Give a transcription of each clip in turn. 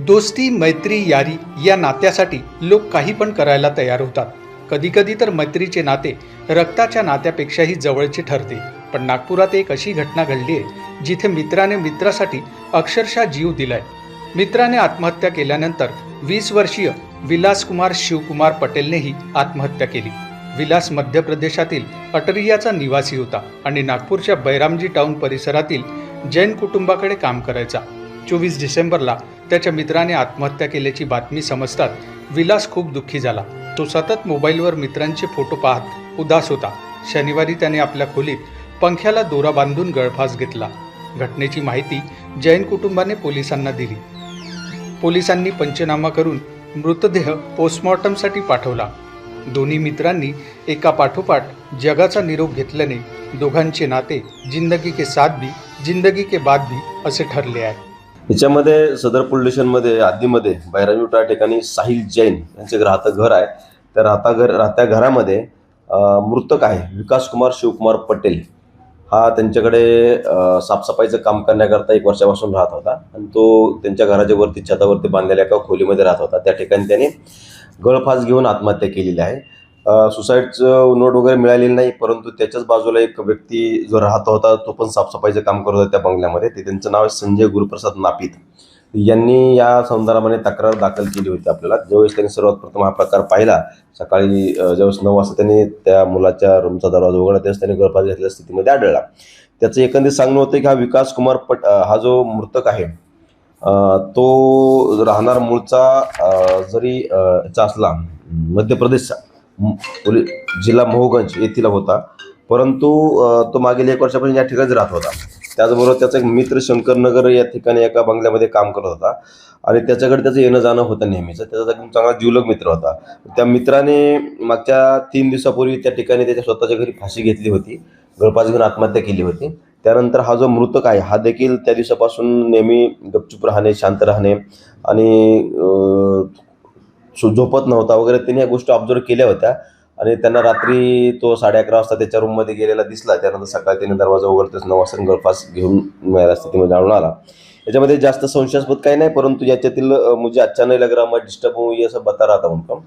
दोस्ती, मैत्री, यारी या नात्यासाठी लोक काही पण करायला तयार होतात. कधीकधी तर मैत्रीचे नाते रक्ताच्या नात्यापेक्षाही जवळचे ठरते. पण नागपुरात एक अशी घटना घडली आहे जिथे मित्राने मित्रासाठी अक्षरशः जीव दिलाय. मित्राने आत्महत्या केल्यानंतर 20 वर्षीय विलासकुमार शिवकुमार पटेलनेही आत्महत्या केली. विलास मध्य प्रदेशातील अटरियाचा निवासी होता आणि नागपूरच्या बैरामजी टाउन परिसरातील जैन कुटुंबाकडे काम करायचा. 24 डिसेंबरला त्याच्या मित्राने आत्महत्या केल्याची बातमी समजतात विलास खूप दुःखी झाला. तो सतत मोबाईलवर मित्रांचे फोटो पाहत उदास होता. शनिवारी त्याने आपल्या खोलीत पंख्याला दोरा बांधून गळफास घेतला. घटनेची माहिती जैन कुटुंबाने पोलिसांना दिली. पोलिसांनी पंचनामा करून मृतदेह पोस्टमॉर्टमसाठी पाठवला. दोन्ही मित्रांनी एका पाठोपाठ जगाचा निरोप घेतल्याने दोघांचे नाते जिंदगी के साथ भी जिंदगी के बाद भी असे ठरले आहे. याच्यामध्ये सदर पोलीस स्टेशनमध्ये आदीमध्ये बैरामजी या ठिकाणी साहिल जैन यांचे राहतं घर आहे. त्या राहत्या घरामध्ये मृतक आहे विकासकुमार शिवकुमार पटेल. हा त्यांच्याकडे साफसफाईचं काम करण्याकरता 1 वर्षापासून राहत होता आणि तो त्यांच्या घराच्या वरती छतावरती बांधलेल्या एका खोलीमध्ये राहत होता. त्या ठिकाणी त्याने गळफास घेऊन आत्महत्या केलेली आहे. सुसाईडचं नोट वगैरे मिळालेली नाही, परंतु त्याच्याच बाजूला एक व्यक्ती जो राहत होता तो पण साफसफाईचं काम करत होता त्या बंगल्यामध्ये. त्यांचं नाव आहे संजय गुरुप्रसाद नापित. यांनी या संदर्भाने तक्रार दाखल केली होती. आपल्याला ज्यावेळेस त्यांनी सर्वात प्रथम हा प्रकार पाहिला, सकाळी ज्यावेळेस 9 वाजता त्यांनी त्या मुलाच्या रूमचा दरवाजा उघडला त्यावेळेस त्यांनी गळफास घेतलेल्या स्थितीमध्ये आढळला. त्याचं एकंदरीत सांगणं होतं की हा विकासकुमार हा जो मृतक आहे तो राहणार मूळचा जरी याचा असला मध्य प्रदेशचा जिल्हा मोहगंज येथील होता, परंतु तो मागील 1 वर्षापासून या ठिकाणी राहत होता. त्याचबरोबर त्याचा एक मित्र शंकरनगर या ठिकाणी एका बंगल्यामध्ये काम करत होता आणि त्याच्याकडे त्याचं येणं जाणं होतं नेहमीचं. त्याचा एकदम चांगला जिवलग मित्र होता. त्या मित्राने मागच्या 3 दिवसापूर्वी त्या ठिकाणी त्याच्या स्वतःच्या घरी फाशी घेतली होती, गळफास घेऊन आत्महत्या केली होती. त्यानंतर हा जो मृतक आहे हा देखील त्या दिवसापासून नेहमी गपचूप राहणे, शांत राहणे आणि झोपत नव्हता वगैरे त्यांनी या गोष्टी ऑब्झर्व केल्या होत्या आणि त्यांना रात्री तो 11:30 वाजता त्याच्या रूममध्ये गेलेला दिसला. त्यानंतर सकाळी त्याने दरवाजा उघडताच 9 वाजता गळफास घेऊन मिळाल्या स्थितीमध्ये जाणून आला. याच्यामध्ये जास्त संशयास्पद काही नाही, परंतु याच्यातील मुझे अच्छा नहीं लग रहा, मैं डिस्टर्ब हूँ, ये सब बता रहा था उनको.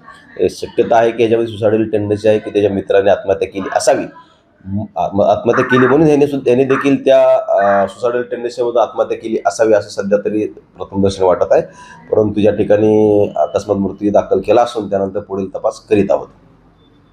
शक्यता आहे की याच्यामध्ये सुसाइडल टेंडन्सी आहे की त्याच्या मित्राने आत्महत्या केली असावी. आत्महत्या केली म्हणून याने देखील त्या सुसाइडल टेंडन्सीमधून आत्महत्या केली असावी असं सध्या तरी प्रथमदर्शनी वाटत आहे. परंतु या ठिकाणी अकस्मात मृत्यू दाखल केला असून त्यानंतर पुढील तपास करीत आहोत.